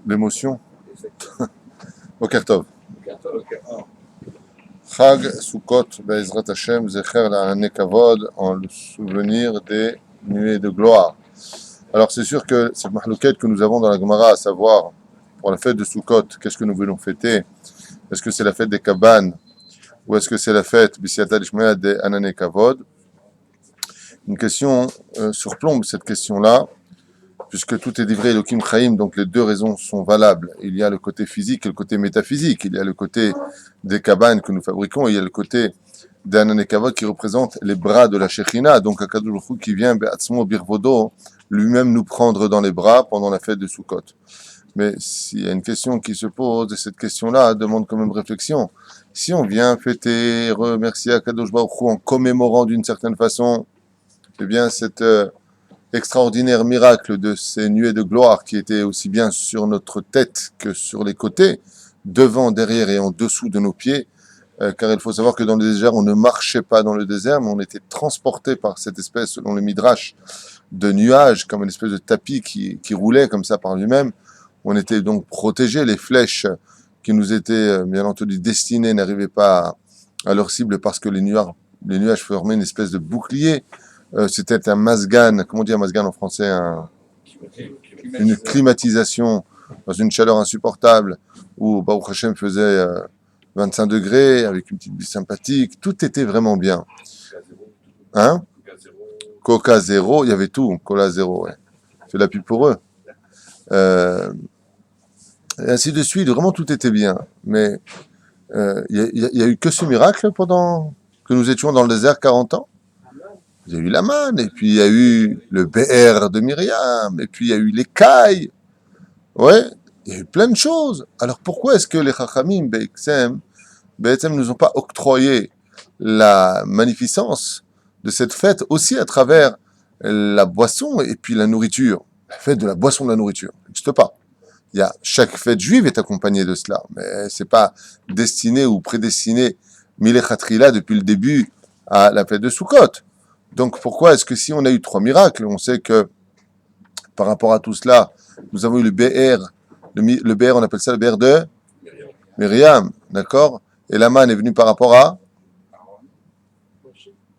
l'émotion. Boker Tov. Chag Sukkot Be'ezrat Hashem Zecher La'anei Kavod, en le souvenir des nuées de gloire. Alors c'est sûr que cette mahlouquette que nous avons dans la Gemara, à savoir pour la fête de Sukkot, qu'est-ce que nous voulons fêter? Est-ce que c'est la fête des cabanes ou est-ce que c'est la fête B'Siyata D'Ishmael des Ananei Kavod? Une question surplombe cette question-là, puisque tout est livré Elohim Chaim, donc les deux raisons sont valables. Il y a le côté physique et le côté métaphysique. Il y a le côté des cabanes que nous fabriquons, et il y a le côté des Ananei Kavod qui représente les bras de la Shekhinah, donc Akadosh Baruch Hu qui vient Be'atzmo Birvodo lui-même nous prendre dans les bras pendant la fête de Sukkot. Mais s'il y a une question qui se pose, et cette question-là demande quand même réflexion. Si on vient fêter, remercier Akadosh Baruch Hu en commémorant d'une certaine façon, eh bien cet extraordinaire miracle de ces nuées de gloire qui étaient aussi bien sur notre tête que sur les côtés, devant, derrière et en dessous de nos pieds, car il faut savoir que dans le désert, on ne marchait pas dans le désert, mais on était transporté par cette espèce, selon le Midrash, de nuages, comme une espèce de tapis qui roulait comme ça par lui-même. On était donc protégés, les flèches qui nous étaient bien entendu destinées n'arrivaient pas à leur cible parce que les nuages formaient une espèce de bouclier. C'était un masgan, comment on dit un masgan en français, une climatisation dans une chaleur insupportable où Baruch Hashem faisait 25 degrés avec une petite bise sympathique, tout était vraiment bien. Hein? Coca zéro, il y avait tout, Cola zéro, ouais. Fais la pub pour eux. Et ainsi de suite, vraiment tout était bien. Mais il y a eu que ce miracle pendant que nous étions dans le désert 40 ans. Il y a eu la manne, et puis il y a eu le BR de Myriam, et puis il y a eu les cailles. Ouais, il y a eu plein de choses. Alors pourquoi est-ce que les Chachamim, Be'eksem, nous ont pas octroyé la magnificence de cette fête aussi à travers la boisson et puis la nourriture? La fête de la boisson, de la nourriture, ça n'existe pas. Chaque fête juive est accompagnée de cela, mais c'est pas destiné ou prédestiné Milechatrila depuis le début à la fête de Sukkot. Donc pourquoi est-ce que si on a eu 3 miracles, on sait que par rapport à tout cela, nous avons eu le BR, le BR on appelle ça le BR de Myriam, d'accord? Et la manne est venue par rapport à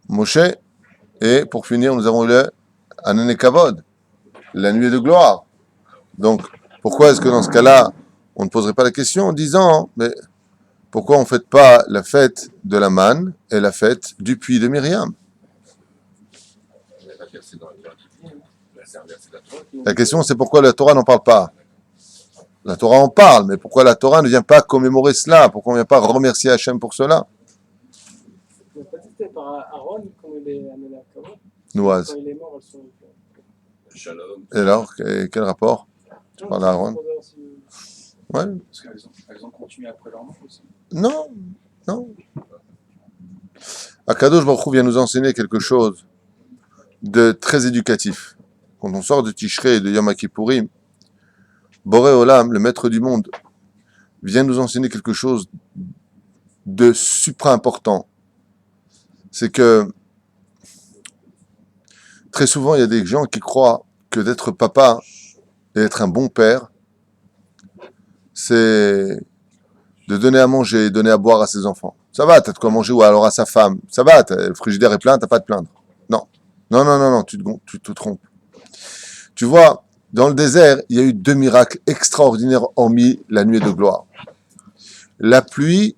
Moshe, et pour finir nous avons eu le Ananei Kavod, la nuée de gloire. Donc pourquoi est-ce que dans ce cas-là, on ne poserait pas la question en disant, mais pourquoi on ne fête pas la fête de la manne et la fête du puits de Myriam? La question, c'est pourquoi la Torah n'en parle pas. La Torah en parle, mais pourquoi la Torah ne vient pas commémorer cela? Pourquoi on ne vient pas remercier Hachem pour cela? Noise. Et alors, quel rapport? Tu parles d'Aaron? Ouais. Parce qu'elles ont continué après leur mort aussi. Non. Akadosh Baruch Hu vient nous enseigner quelque chose de très éducatif. Quand on sort de Tishrei et de Yom Kippourim, Boré Olam, le maître du monde, vient nous enseigner quelque chose de supra-important. C'est que très souvent, il y a des gens qui croient que d'être papa et d'être un bon père, c'est de donner à manger et donner à boire à ses enfants. Ça va, t'as de quoi manger, ou alors à sa femme. Ça va, le frigidaire est plein, t'as pas à te plaindre. Non, tu te trompes. Tu vois, dans le désert, il y a eu 2 miracles extraordinaires hormis la nuée de gloire. La pluie,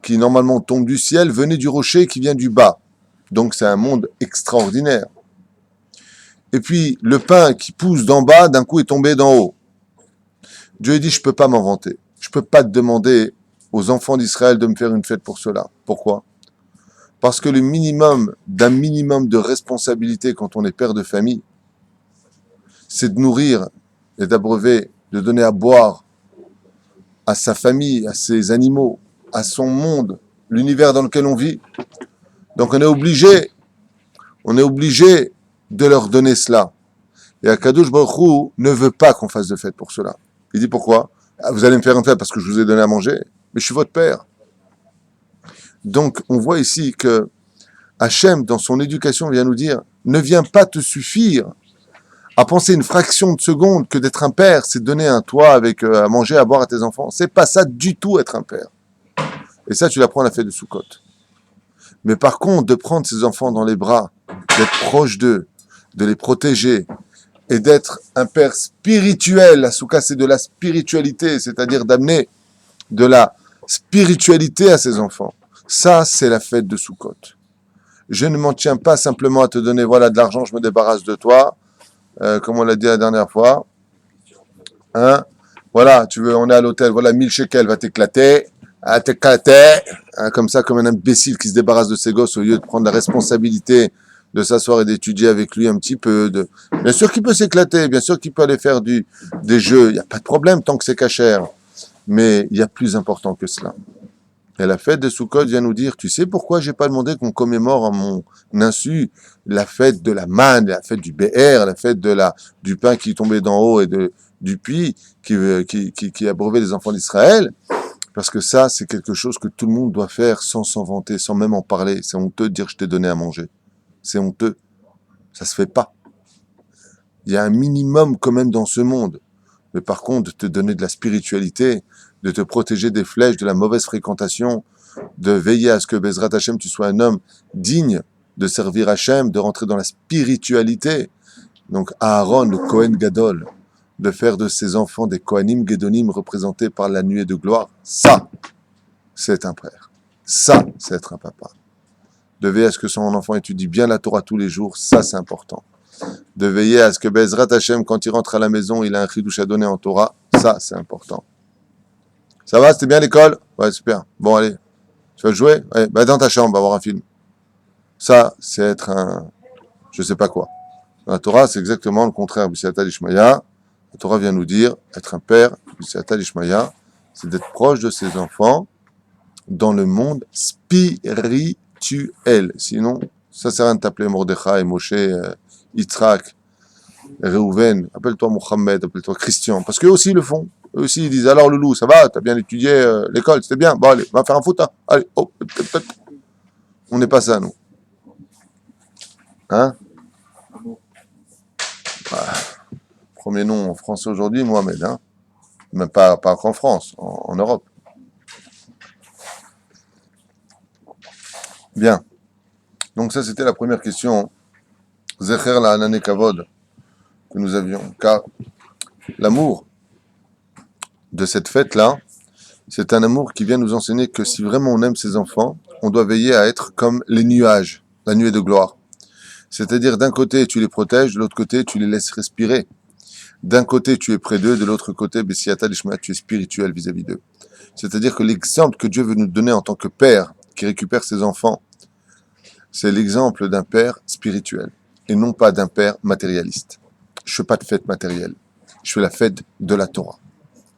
qui normalement tombe du ciel, venait du rocher qui vient du bas. Donc c'est un monde extraordinaire. Et puis, le pain qui pousse d'en bas, d'un coup est tombé d'en haut. Dieu a dit, je peux pas m'en vanter. Je peux pas te demander aux enfants d'Israël de me faire une fête pour cela. Pourquoi? Parce que le minimum d'un minimum de responsabilité quand on est père de famille, c'est de nourrir et d'abreuver, de donner à boire à sa famille, à ses animaux, à son monde, l'univers dans lequel on vit. Donc on est obligé de leur donner cela. Et Akadosh Baruch Hu ne veut pas qu'on fasse de fête pour cela. Il dit pourquoi? Vous allez me faire une fête parce que je vous ai donné à manger, mais je suis votre père. Donc on voit ici que Hachem, dans son éducation, vient nous dire, ne viens pas te suffire à penser une fraction de seconde que d'être un père, c'est donner un toit avec à manger, à boire à tes enfants. C'est pas ça du tout être un père. Et ça, tu l'apprends à la fête de Sukkot. Mais par contre, de prendre ses enfants dans les bras, d'être proche d'eux, de les protéger, et d'être un père spirituel, la Soukha, c'est de la spiritualité, c'est-à-dire d'amener de la spiritualité à ses enfants. Ça, c'est la fête de Sukkot. Je ne m'en tiens pas simplement à te donner, voilà, de l'argent, je me débarrasse de toi, comme on l'a dit la dernière fois. Hein? Voilà, tu veux, on est à l'hôtel, voilà, 1000 shekels, va t'éclater, hein, comme ça, comme un imbécile qui se débarrasse de ses gosses au lieu de prendre la responsabilité de s'asseoir et d'étudier avec lui un petit peu. Bien sûr qu'il peut s'éclater, bien sûr qu'il peut aller faire des jeux, il n'y a pas de problème tant que c'est cachère. Mais il y a plus important que cela. Et la fête de Sukkot vient nous dire, tu sais pourquoi j'ai pas demandé qu'on commémore à mon insu la fête de la manne, la fête du BR, la fête du pain qui tombait d'en haut et du puits qui abreuvait les enfants d'Israël? Parce que ça, c'est quelque chose que tout le monde doit faire sans s'en vanter, sans même en parler. C'est honteux de dire je t'ai donné à manger. C'est honteux. Ça se fait pas. Il y a un minimum quand même dans ce monde. Mais par contre, de te donner de la spiritualité, de te protéger des flèches, de la mauvaise fréquentation, de veiller à ce que Bezrat Hashem, tu sois un homme digne de servir Hashem, de rentrer dans la spiritualité. Donc Aaron, le Kohen Gadol, de faire de ses enfants des Kohanim Gedonim représentés par la nuée de gloire, ça, c'est un père. Ça, c'est être un papa. De veiller à ce que son enfant étudie bien la Torah tous les jours, ça, c'est important. De veiller à ce que Bezrat Hashem, quand il rentre à la maison, il a un chidouche à donner en Torah, ça, c'est important. Ça va, c'était bien l'école? Ouais, super. Bon, allez, tu vas jouer? Ouais, bah dans ta chambre, va voir un film. Ça, c'est être un... je sais pas quoi. La Torah, c'est exactement le contraire. B'siyata d'Ishmaya. La Torah vient nous dire, être un père, B'siyata d'Ishmaya, c'est d'être proche de ses enfants dans le monde spirituel. Sinon, ça sert à rien de t'appeler Mordechai, Moshe, Yitzhak, Reuven, appelle-toi Mohamed, appelle-toi Christian, parce qu'eux aussi le font. Eux aussi ils disent, alors Loulou, ça va, t'as bien étudié l'école, c'était bien, bon allez, va faire un foot, hein. Allez, oh, on n'est pas ça, nous. Hein? Premier nom en France aujourd'hui, Mohamed, hein? Mais pas qu'en France, en Europe. Bien. Donc ça, c'était la première question. Zecher la Hanane Kavod que nous avions. Car l'amour de cette fête-là, c'est un amour qui vient nous enseigner que si vraiment on aime ses enfants, on doit veiller à être comme les nuages, la nuée de gloire. C'est-à-dire d'un côté tu les protèges, de l'autre côté tu les laisses respirer. D'un côté tu es près d'eux, de l'autre côté, Bessiyata Lishma, tu es spirituel vis-à-vis d'eux. C'est-à-dire que l'exemple que Dieu veut nous donner en tant que père qui récupère ses enfants, c'est l'exemple d'un père spirituel et non pas d'un père matérialiste. Je ne fais pas de fête matérielle, je fais la fête de la Torah.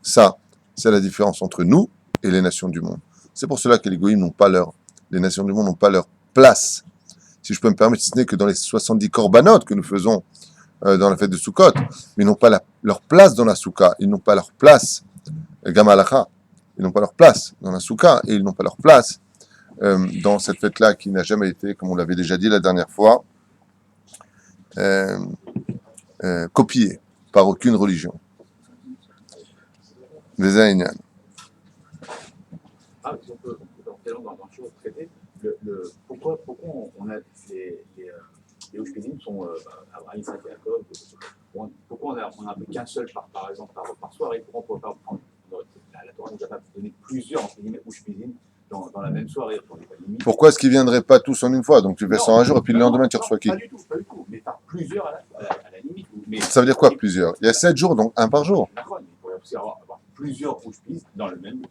Ça, c'est la différence entre nous et les nations du monde. C'est pour cela que les goïms n'ont pas les nations du monde n'ont pas leur place. Si je peux me permettre, si ce n'est que dans les 70 korbanot que nous faisons dans la fête de Sukkot, mais ils n'ont pas leur place dans la Soukha, ils n'ont pas leur place, Gamalacha, ils n'ont pas leur place dans la Soukha, et ils n'ont pas leur place dans cette fête-là qui n'a jamais été, comme on l'avait déjà dit la dernière fois, copiée par aucune religion. Des Aïnian. Ah, si on peut dans le show traité, pourquoi on a les Ushpizim sont Abraham, Isaac et Jacob, pourquoi on n'a qu'un seul par exemple par soir et pourquoi on ne peut pas prendre la Torah nous a pas donné plusieurs entre guillemets Ushpizim dans la même soirée. Pourquoi est-ce qu'ils ne viendraient pas tous en une fois? Donc tu fais ça un jour et puis le lendemain tu reçois qui? Pas du tout, mais par plusieurs à la limite. Mais, ça veut dire quoi plusieurs? Il y a 7 jours, donc un par jour. D'accord, il pourrait aussi avoir plusieurs Ushpiz dans le même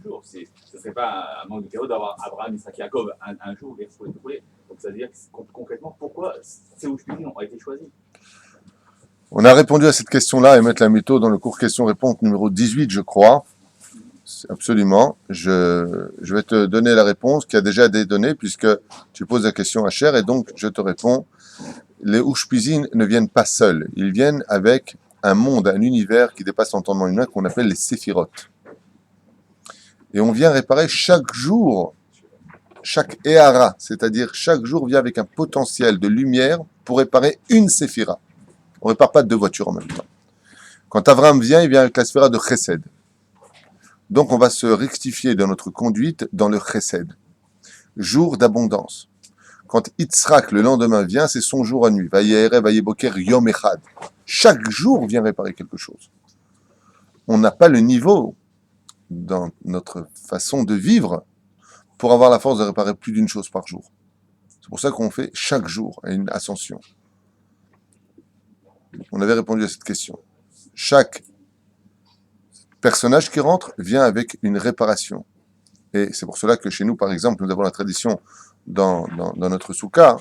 jour. Ce ne serait pas un manque de chaos d'avoir Abraham, Isaac et Jacob un jour, les foulés. Donc ça veut dire concrètement pourquoi ces Ushpizim ont été choisis. On a répondu à cette question-là et mettre la méthode dans le cours question-réponse numéro 18, je crois. Absolument. Je vais te donner la réponse qui a déjà été donnée puisque tu poses la question à Cher et donc je te réponds. Les Ushpizim ne viennent pas seuls. Ils viennent avec un monde, un univers qui dépasse l'entendement humain qu'on appelle les séphirotes. Et on vient réparer chaque jour, chaque éhara, c'est-à-dire chaque jour vient avec un potentiel de lumière pour réparer une séphira. On ne répare pas deux voitures en même temps. Quand Abraham vient, il vient avec la sphère de Chesed. Donc on va se rectifier dans notre conduite dans le Chesed. Jour d'abondance. Quand Yitzhak, le lendemain, vient, c'est son jour à nuit. Vayerev, Vayeboker, Yom Echad. Chaque jour vient réparer quelque chose. On n'a pas le niveau dans notre façon de vivre pour avoir la force de réparer plus d'une chose par jour. C'est pour ça qu'on fait chaque jour une ascension. On avait répondu à cette question. Chaque personnage qui rentre vient avec une réparation. Et c'est pour cela que chez nous, par exemple, nous avons la tradition dans notre soukha,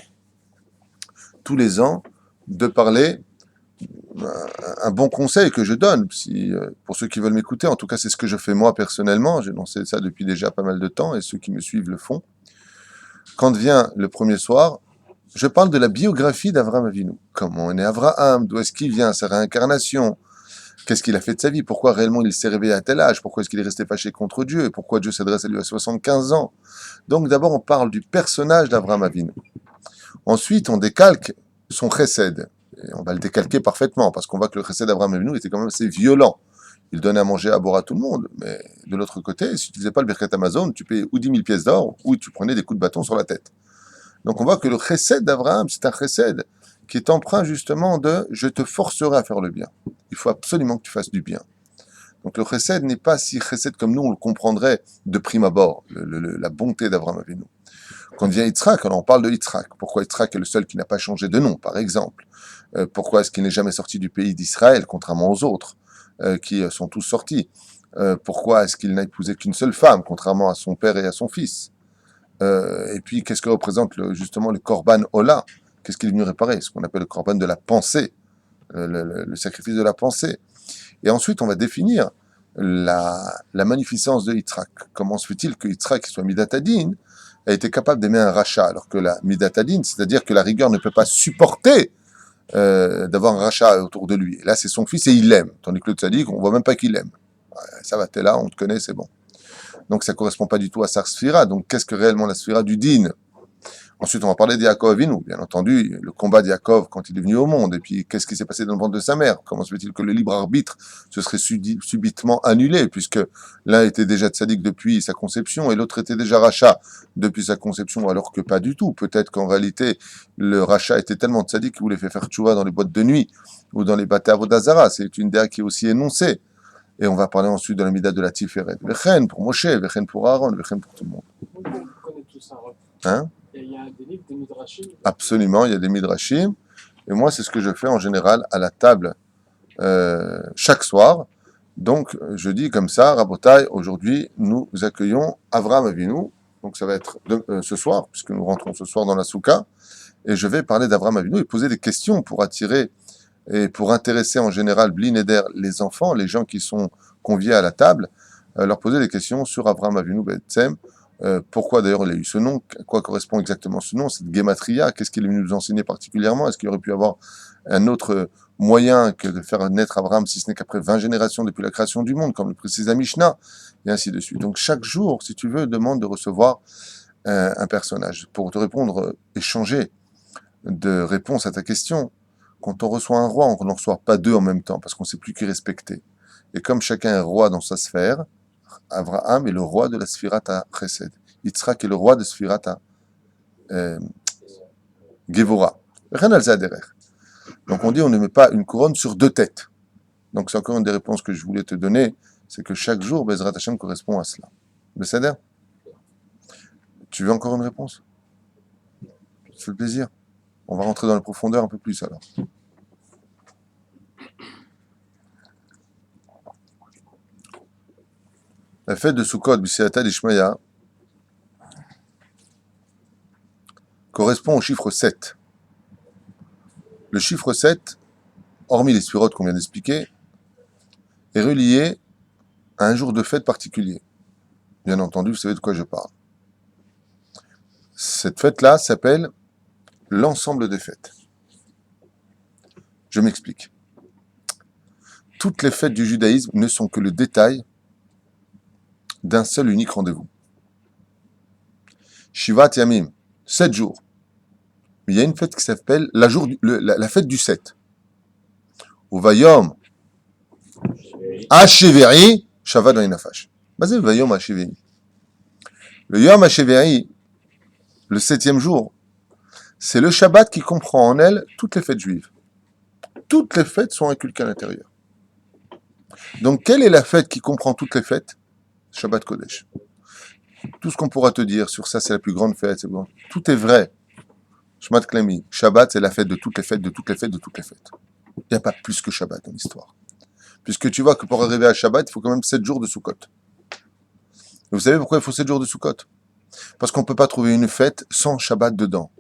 tous les ans, de parler un bon conseil que je donne, pour ceux qui veulent m'écouter, en tout cas c'est ce que je fais moi personnellement, j'ai lancé ça depuis déjà pas mal de temps, et ceux qui me suivent le font. Quand vient le premier soir, je parle de la biographie d'Avraham Avinu. Comment est né Avraham, d'où est-ce qu'il vient, sa réincarnation, qu'est-ce qu'il a fait de sa vie, pourquoi réellement il s'est réveillé à tel âge, pourquoi est-ce qu'il est resté fâché contre Dieu, et pourquoi Dieu s'adresse à lui à 75 ans. Donc d'abord on parle du personnage d'Avraham Avinu. Ensuite on décalque son chesed. Et on va le décalquer parfaitement, parce qu'on voit que le chesed d'Avraham Avinu était quand même assez violent. Il donnait à manger à boire à tout le monde, mais de l'autre côté, si tu faisais pas le Birkat Amazon, tu payais ou 10 000 pièces d'or, ou tu prenais des coups de bâton sur la tête. Donc on voit que le chesed d'Avraham, c'est un chesed qui est empreint justement de « je te forcerai à faire le bien ». Il faut absolument que tu fasses du bien. Donc le chesed n'est pas si chesed comme nous on le comprendrait de prime abord, la bonté d'Avraham Avinu. Quand vient Yitzhak, alors on parle de Yitzhak. Pourquoi Yitzhak est le seul qui n'a pas changé de nom, par exemple? Pourquoi est-ce qu'il n'est jamais sorti du pays d'Israël, contrairement aux autres, qui sont tous sortis? Pourquoi est-ce qu'il n'a épousé qu'une seule femme, contrairement à son père et à son fils? Et puis, qu'est-ce que représente justement le Korban Ola? Qu'est-ce qu'il est venu réparer? Ce qu'on appelle le Korban de la pensée, le sacrifice de la pensée. Et ensuite, on va définir la magnificence de Yitzhak. Comment se fait-il que Yitzhak, qui soit Midatadin, a été capable d'aimer un rachat, alors que la Midatadin, c'est-à-dire que la rigueur ne peut pas supporter d'avoir un rachat autour de lui. Et là, c'est son fils et il l'aime. Tandis que le tzaddik, on voit même pas qu'il l'aime. Ouais, ça va, t'es là, on te connaît, c'est bon. Donc ça correspond pas du tout à sa sphira. Donc qu'est-ce que réellement la sphira du din? Ensuite, on va parler d'Yaakov Avinu, bien entendu, le combat d'Yaakov quand il est venu au monde. Et puis, qu'est-ce qui s'est passé dans le ventre de sa mère? Comment se fait-il que le libre arbitre se serait subitement annulé, puisque l'un était déjà tzaddik depuis sa conception et l'autre était déjà rachat depuis sa conception, alors que pas du tout. Peut-être qu'en réalité, le rachat était tellement tzaddik qu'il voulait faire tchouva dans les boîtes de nuit ou dans les bâtés avodazara. C'est une déa qui est aussi énoncée. Et on va parler ensuite de la mida de la Tiferet. Vechen pour Moshe, Vechen pour Aaron, Vechen pour tout le monde. On connaît tout ça. Hein? Il y a des livres, des midrashim. Absolument, il y a des midrashim. Et moi, c'est ce que je fais en général à la table chaque soir. Donc, je dis comme ça, Rabotai, aujourd'hui, nous accueillons Avraham Avinu. Donc, ça va être ce soir, puisque nous rentrons ce soir dans la soukha. Et je vais parler d'Avraham Avinu et poser des questions pour attirer et pour intéresser en général Bli Neder, les enfants, les gens qui sont conviés à la table, leur poser des questions sur Avraham Avinu B'Etzem. Pourquoi d'ailleurs il a eu ce nom? À quoi correspond exactement ce nom? Cette Gematria, qu'est-ce qu'il est venu nous enseigner particulièrement? Est-ce qu'il aurait pu avoir un autre moyen que de faire naître Abraham, si ce n'est qu'après 20 générations depuis la création du monde, comme le précise la Mishnah, et ainsi de suite. Donc chaque jour, si tu veux, demande de recevoir un personnage. Pour te répondre, échanger de réponse à ta question, quand on reçoit un roi, on n'en reçoit pas deux en même temps, parce qu'on ne sait plus qui respecter. Et comme chacun est roi dans sa sphère, Avraham est le roi de la Sphirata Chesed. Yitzhak est le roi de Sphirata Gevora. Donc on dit on ne met pas une couronne sur deux têtes. Donc c'est encore une des réponses que je voulais te donner, c'est que chaque jour, Bezrat Hashem correspond à cela. Besséder? Tu veux encore une réponse? C'est le plaisir. On va rentrer dans la profondeur un peu plus alors. La fête de Sukkot, B'Seata d'Ishmaïa, correspond au chiffre 7. Le chiffre 7, hormis les sphirotes qu'on vient d'expliquer, est relié à un jour de fête particulier. Bien entendu, vous savez de quoi je parle. Cette fête-là s'appelle l'ensemble des fêtes. Je m'explique. Toutes les fêtes du judaïsme ne sont que le détail d'un seul unique rendez-vous. Shivat Yamim, 7 jours. Mais il y a une fête qui s'appelle la fête du 7. Uvayom Hashiveri, Shabbat Vainafash. Basé le Yom Hashiveri. Le Yom Hashiveri, le 7e jour, c'est le Shabbat qui comprend en elle toutes les fêtes juives. Toutes les fêtes sont inculquées à l'intérieur. Donc, quelle est la fête qui comprend toutes les fêtes? Shabbat Kodesh. Tout ce qu'on pourra te dire sur ça, c'est la plus grande fête. C'est bon. Tout est vrai. Shmat Klami. Shabbat, c'est la fête de toutes les fêtes, de toutes les fêtes, de toutes les fêtes. Il n'y a pas plus que Shabbat dans l'histoire. Puisque tu vois que pour arriver à Shabbat, il faut quand même 7 jours de Sukkot. Et vous savez pourquoi il faut 7 jours de Sukkot? Parce qu'on ne peut pas trouver une fête sans Shabbat dedans.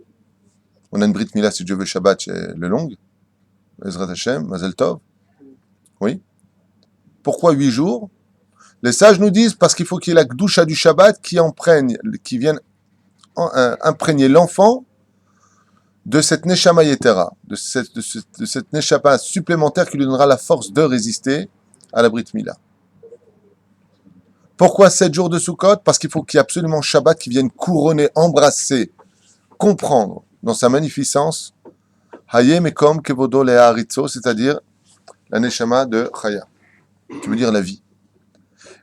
On a une Brit Mila, si Dieu veut, Shabbat chez le Long. Ezrat Hashem, Mazel Tov. Oui. Pourquoi 8 jours? Les sages nous disent parce qu'il faut qu'il y ait la Gdusha du Shabbat qui vienne imprégner l'enfant de cette Neshama Yetera, de cette Neshama supplémentaire qui lui donnera la force de résister à la Brit Mila. Pourquoi 7 jours de Sukkot? Parce qu'il faut qu'il y ait absolument Shabbat qui vienne couronner, embrasser, comprendre dans sa magnificence Hayem Ekom Kevodo Leharitzo, c'est-à-dire la Neshama de Chaya, qui veut dire la vie.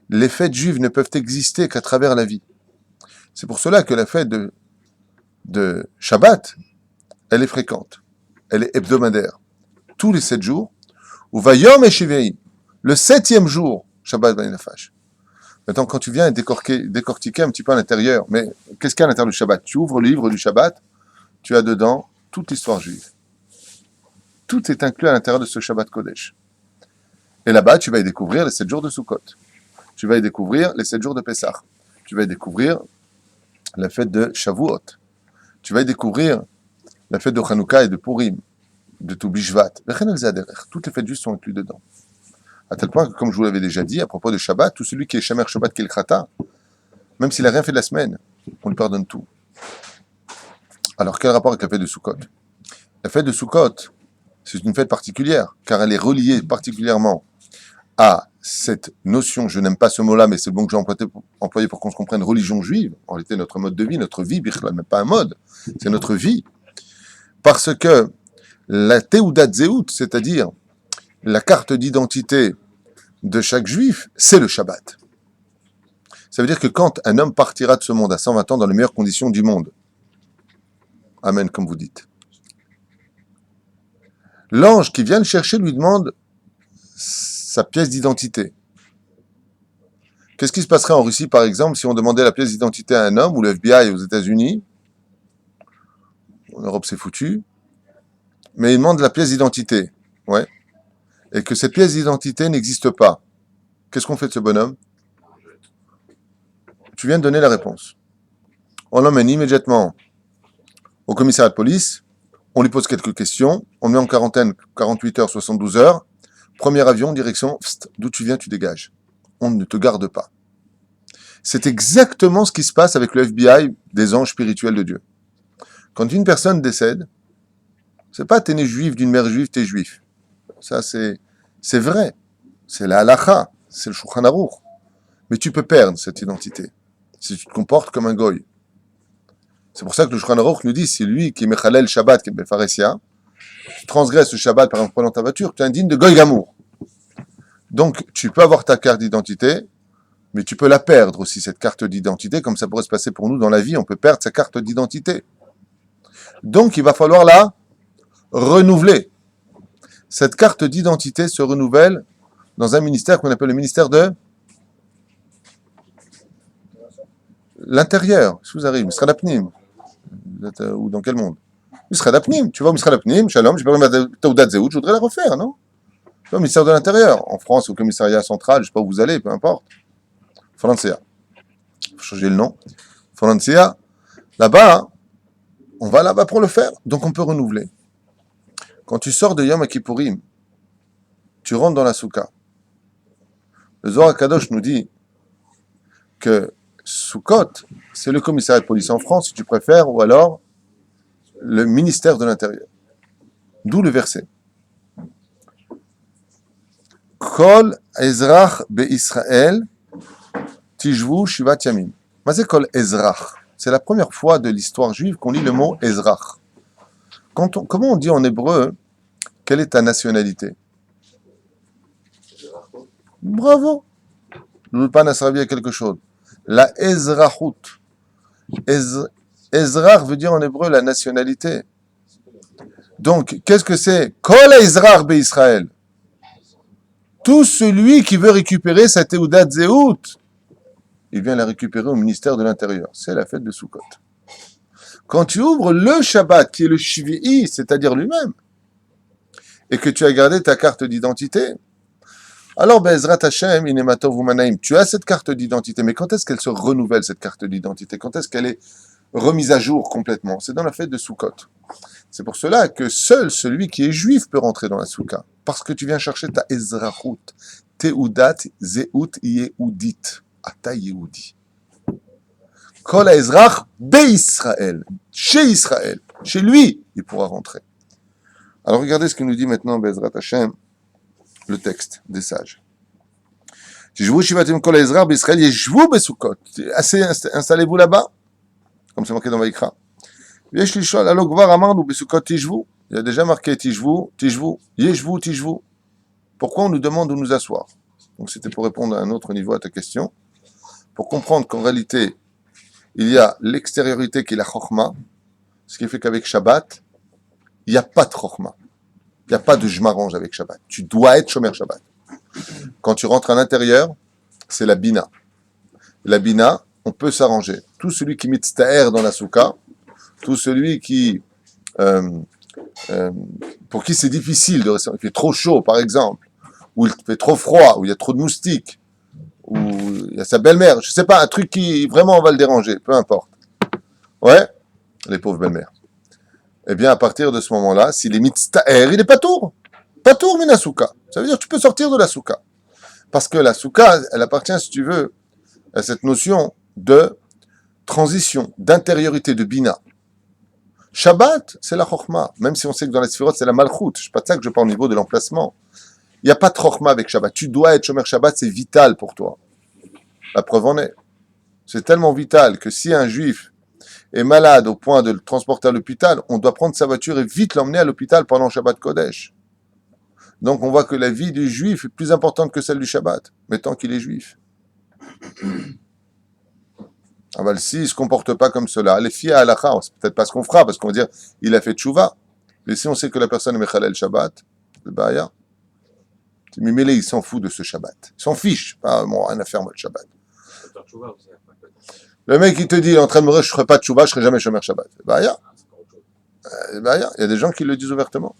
Les fêtes juives ne peuvent exister qu'à travers la vie. C'est pour cela que la fête de Shabbat, elle est fréquente, elle est hebdomadaire. Tous les 7 jours, ou Vayom Eshivei, le 7e jour, Shabbat Vainafash. Maintenant, quand tu viens décortiquer un petit peu à l'intérieur, mais qu'est-ce qu'il y a à l'intérieur du Shabbat? Tu ouvres le livre du Shabbat, tu as dedans toute l'histoire juive. Tout est inclus à l'intérieur de ce Shabbat Kodesh. Et là-bas, tu vas y découvrir les 7 jours de Sukkot. Tu vas y découvrir les 7 jours de Pessah. Tu vas y découvrir la fête de Shavuot. Tu vas y découvrir la fête de Hanouka et de Purim, de Tou Bishvat. Toutes les fêtes juives sont incluses dedans. À tel point que, comme je vous l'avais déjà dit, à propos de Shabbat, tout celui qui est Shamer Shabbat Kelkrata, même s'il n'a rien fait de la semaine, on lui pardonne tout. Alors, quel rapport avec la fête de Sukkot? La fête de Sukkot, c'est une fête particulière, car elle est reliée particulièrement à cette notion, je n'aime pas ce mot-là, mais c'est le bon que j'ai employé pour qu'on se comprenne, religion juive. En réalité, notre mode de vie, notre vie, même pas un mode, c'est notre vie. Parce que la Teudat Zehut, c'est-à-dire la carte d'identité de chaque juif, c'est le Shabbat. Ça veut dire que quand un homme partira de ce monde à 120 ans dans les meilleures conditions du monde, Amen, comme vous dites, l'ange qui vient le chercher lui demande sa pièce d'identité. Qu'est-ce qui se passerait en Russie, par exemple, si on demandait la pièce d'identité à un homme, ou le FBI aux États-Unis? En Europe, c'est foutu. Mais il demande la pièce d'identité. Ouais. Et que cette pièce d'identité n'existe pas. Qu'est-ce qu'on fait de ce bonhomme? Tu viens de donner la réponse. On l'emmène immédiatement au commissariat de police, on lui pose quelques questions, on le met en quarantaine 48 heures, 72 heures, premier avion, direction, d'où tu viens, tu dégages. On ne te garde pas. C'est exactement ce qui se passe avec le FBI des anges spirituels de Dieu. Quand une personne décède, c'est pas t'es né juif d'une mère juive, t'es juif. Ça, c'est vrai. C'est la halacha, c'est le Shulchan Aruch. Mais tu peux perdre cette identité si tu te comportes comme un goy. C'est pour ça que le Shulchan Aruch nous dit, c'est lui qui est Mechalel Shabbat, qui est Befaresia, tu transgresses le Shabbat, par exemple, prenant ta voiture, tu es indigne de goy gamour. Donc, tu peux avoir ta carte d'identité, mais tu peux la perdre aussi, cette carte d'identité, comme ça pourrait se passer pour nous dans la vie, on peut perdre sa carte d'identité. Donc, il va falloir la renouveler. Cette carte d'identité se renouvelle dans un ministère qu'on appelle le ministère de l'Intérieur. Si vous arrivez, Misrad Apnim. Vous êtes où, dans quel monde? Misrad Apnim. Tu vois, Misrad Apnim, Shalom, j'ai pas ma Teudat Zehut, je voudrais la refaire, non? Tu vois, ministère de l'Intérieur. En France, au commissariat central, je sais pas où vous allez, peu importe. Francia. Il faut changer le nom. Francia. Là-bas, on va là-bas pour le faire. Donc, on peut renouveler. Quand tu sors de Yom Kippourim, tu rentres dans la Souka. Le Zohar Kadosh nous dit que Soukot, c'est le commissariat de police en France, si tu préfères, ou alors le ministère de l'Intérieur. D'où le verset. Kol Ezrach be'Israël tishvu shivat yamim. Mais c'est Kol Ezrach. C'est la première fois de l'histoire juive qu'on lit le mot Ezrach. Comment on dit en hébreu, quelle est ta nationalité? Bravo. L'ulpan a servi à quelque chose. La Ezrahut. Ezrach veut dire en hébreu la nationalité. Donc, qu'est-ce que c'est? Kol Ezrach Israël. Tout celui qui veut récupérer sa Teudat Zéhout, il vient la récupérer au ministère de l'Intérieur. C'est la fête de Sukkot. Quand tu ouvres le Shabbat, qui est le Shvi'i, c'est-à-dire lui-même, et que tu as gardé ta carte d'identité, alors, Be'ezrat Hashem, Inematov Umanaim, tu as cette carte d'identité, mais quand est-ce qu'elle se renouvelle, cette carte d'identité? Quand est-ce qu'elle est remise à jour complètement? C'est dans la fête de Sukkot. C'est pour cela que seul celui qui est juif peut rentrer dans la Soukha, parce que tu viens chercher ta Ezrachut, Teudat Zeut Yehudit, Ata Yehudi. Kol Ezrach Be'Israël, chez lui, il pourra rentrer. Alors regardez ce qu'il nous dit maintenant, Be'ezrat Hashem, le texte des sages. Installez-vous là-bas, comme c'est marqué dans Vaïkra. Il y a déjà marqué Tishvu, Yeshvu, Tishvu. Pourquoi on nous demande de nous asseoir? Donc c'était pour répondre à un autre niveau à ta question, pour comprendre qu'en réalité, il y a l'extériorité qui est la Chokhmah, ce qui fait qu'avec Shabbat, il n'y a pas de Chokhmah. Il n'y a pas de je m'arrange avec Shabbat. Tu dois être Shomer Shabbat. Quand tu rentres à l'intérieur, c'est la Bina. La Bina, on peut s'arranger. Tout celui qui mitztaher dans la Soukha, tout celui qui, pour qui c'est difficile de rester, il fait trop chaud par exemple, ou il fait trop froid, ou il y a trop de moustiques, ou il y a sa belle-mère, je sais pas, un truc qui vraiment va le déranger, peu importe. Ouais, les pauvres belles-mères. Eh bien, à partir de ce moment-là, s'il est mitztaher, il est patour. Patour mina soukha. Ça veut dire que tu peux sortir de la soukha. Parce que la soukha, elle appartient, si tu veux, à cette notion de transition, d'intériorité, de bina. Shabbat, c'est la chokhmah. Même si on sait que dans la sphirot, c'est la malchut. C'est pas de ça que je parle au niveau de l'emplacement. Il n'y a pas de chokhmah avec Shabbat. Tu dois être Shomer Shabbat, c'est vital pour toi. La preuve en est. C'est tellement vital que si un juif est malade au point de le transporter à l'hôpital, on doit prendre sa voiture et vite l'emmener à l'hôpital pendant Shabbat Kodesh. Donc on voit que la vie du juif est plus importante que celle du Shabbat, mais tant qu'il est juif. Ah ben, s'il ne se comporte pas comme cela, les filles à halakha, c'est peut-être pas ce qu'on fera, parce qu'on va dire, il a fait tchouva. Mais si on sait que la personne est mechalel Shabbat, c'est baya. Mimélé, il s'en fout de ce Shabbat. Il s'en fiche. Pas bon, rien à faire, moi, le Shabbat. Le mec, il te dit, il est en train de mourir, je ne ferai pas de tchouva, je ne serai jamais Shomer Shabbat. Baya. Baya. Il y a des gens qui le disent ouvertement.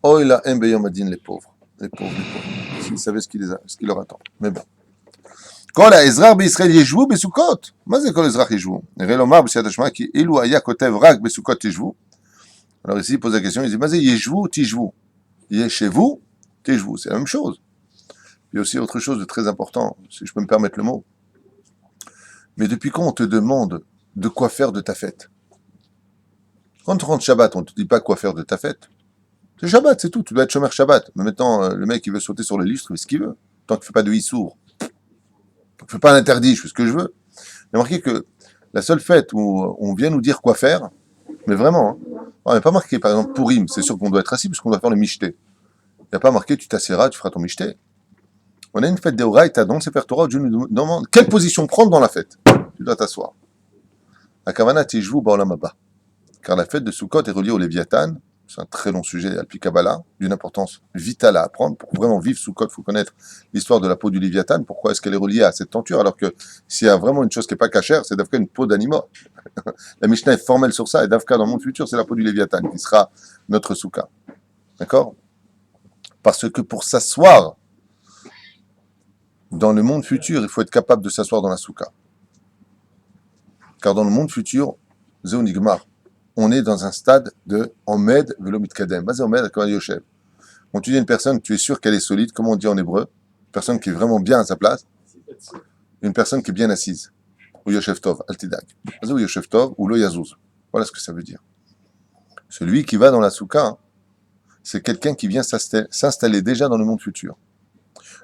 Oh, il a un Beyom Adin, les pauvres. Les pauvres. S'ils savaient ce qui leur attend. Mais bon. Kol האזרח בישראל ישבו בסוכות. מה זה כל אזרח ישבו? נראה לומר בסייעתא שמיא כי אילו היה כותב רק בסוכות תשבו. Alors ici, il pose la question, il dit, מה זה ישבו תשבו? ישבו תשבו, c'est la même chose. Il y a aussi autre chose de très important, si je peux me permettre le mot. Mais depuis quand on te demande de quoi faire de ta fête? Quand tu rentres Shabbat, on ne te dit pas quoi faire de ta fête. C'est Shabbat, c'est tout. Tu dois être Shomer Shabbat. Mais maintenant, le mec, il veut sauter sur le lustre, il fait ce qu'il veut. Tant qu'il ne fait pas de Issour. Je ne fais pas l'interdit, je fais ce que je veux. Il y a marqué que la seule fête où on vient nous dire quoi faire, mais vraiment, hein, on n'a pas marqué, par exemple, Purim, c'est sûr qu'on doit être assis parce qu'on doit faire le michté. Il n'y a pas marqué, tu t'assiras, tu feras ton michté. On a une fête d'Eoraïta, donc c'est faire Torah, Dieu nous demande quelle position prendre dans la fête. Tu dois t'asseoir. À Kavana, Tishvu Ba'olam Haba. Car la fête de Sukkot est reliée au Léviathan. C'est un très long sujet, Alpi Kabbalah, d'une importance vitale à apprendre. Pour vraiment vivre Sukkot, il faut connaître l'histoire de la peau du Léviathan. Pourquoi est-ce qu'elle est reliée à cette tenture? Alors que s'il y a vraiment une chose qui n'est pas cachère, c'est d'Afka une peau d'animal. La Mishnah est formelle sur ça, et d'Afka dans le monde futur, c'est la peau du Léviathan qui sera notre Soukha. D'accord? Parce que pour s'asseoir dans le monde futur, il faut être capable de s'asseoir dans la Soukha. Car dans le monde futur, Zéonigmar, on est dans un stade de Omed Velo Mitkadem. Vas-y, Omed, comme Yoshev. Quand tu dis à une personne, tu es sûr qu'elle est solide, comment on dit en hébreu? Une personne qui est vraiment bien à sa place. Une personne qui est bien assise. Ou Yoshev Tov, Altidag. Vas-y, ou Yoshev Tov, ou Lo Yazuz. Voilà ce que ça veut dire. Celui qui va dans la Soukha, c'est quelqu'un qui vient s'installer déjà dans le monde futur.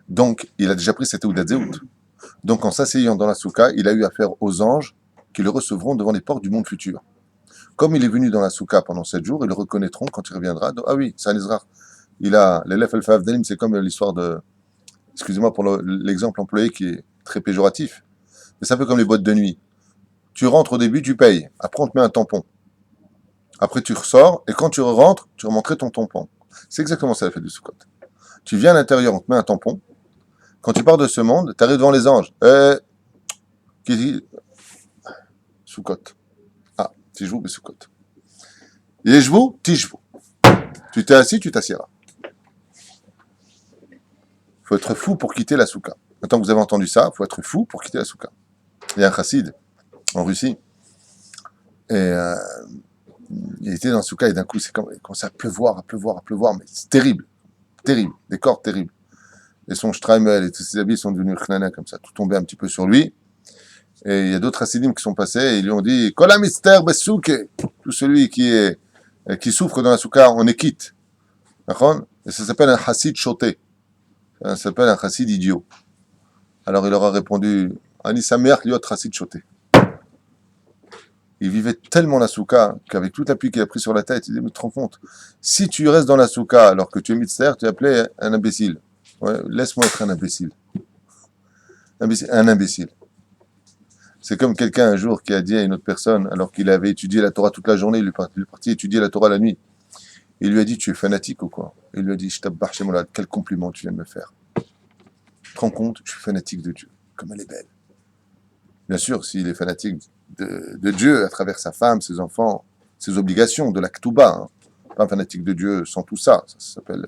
Donc, il a déjà pris cette Teudat Zéhout. Donc, en s'asseyant dans la Soukha, il a eu affaire aux anges qui le recevront devant les portes du monde futur. Comme il est venu dans la souka pendant 7 jours, ils le reconnaîtront quand il reviendra. Donc, ah oui, c'est un Ezra. Il a l'élève Alpha Avdalim, c'est comme l'histoire de. Excusez-moi pour l'exemple employé qui est très péjoratif. Mais c'est un peu comme les boîtes de nuit. Tu rentres au début, tu payes. Après, on te met un tampon. Après, tu ressors, et quand tu rentres, tu remonterais ton tampon. C'est exactement ça, la fête du Sukkot. Tu viens à l'intérieur, on te met un tampon. Quand tu pars de ce monde, tu arrives devant les anges. Qui dit Sukkot. Ah, Tijvou, mais Sukkot. Yejvou, Tijvou. Tu t'es assis, tu t'assieras. Il faut être fou pour quitter la souka. Maintenant que vous avez entendu ça, il faut être fou pour quitter la souka. Il y a un chassid en Russie. Et il était dans la souka et d'un coup, il commençait à pleuvoir, mais c'est terrible. Terrible. Des cordes terribles. Et son shtreimel et tous ses habits sont devenus chnana comme ça, tout tombé un petit peu sur lui. Et il y a d'autres chassidim qui sont passés et ils lui ont dit Kola mister besouke. Tout celui qui souffre dans la souka, on est quitte. Et ça s'appelle un chassid choté. Ça s'appelle un chassid idiot. Alors il leur a répondu Ani samer liot chassid choté. Il vivait tellement la souka qu'avec toute la pluie qu'il a pris sur la tête, il dit mais tu te rends compte, si tu restes dans la souka alors que tu es mitzter, tu es appelé un imbécile. Ouais, laisse-moi être un imbécile. Un imbécile. C'est comme quelqu'un un jour qui a dit à une autre personne, alors qu'il avait étudié la Torah toute la journée, il est parti étudier la Torah la nuit. Il lui a dit, tu es fanatique ou quoi? Il lui a dit, je t'abbarre chez moi, quel compliment tu viens de me faire. Tu te rends compte, je suis fanatique de Dieu. Comme elle est belle. Bien sûr, s'il est fanatique de Dieu à travers sa femme, ses enfants, ses obligations, de la Ketouba, hein. Pas un fanatique de Dieu sans tout ça. Ça s'appelle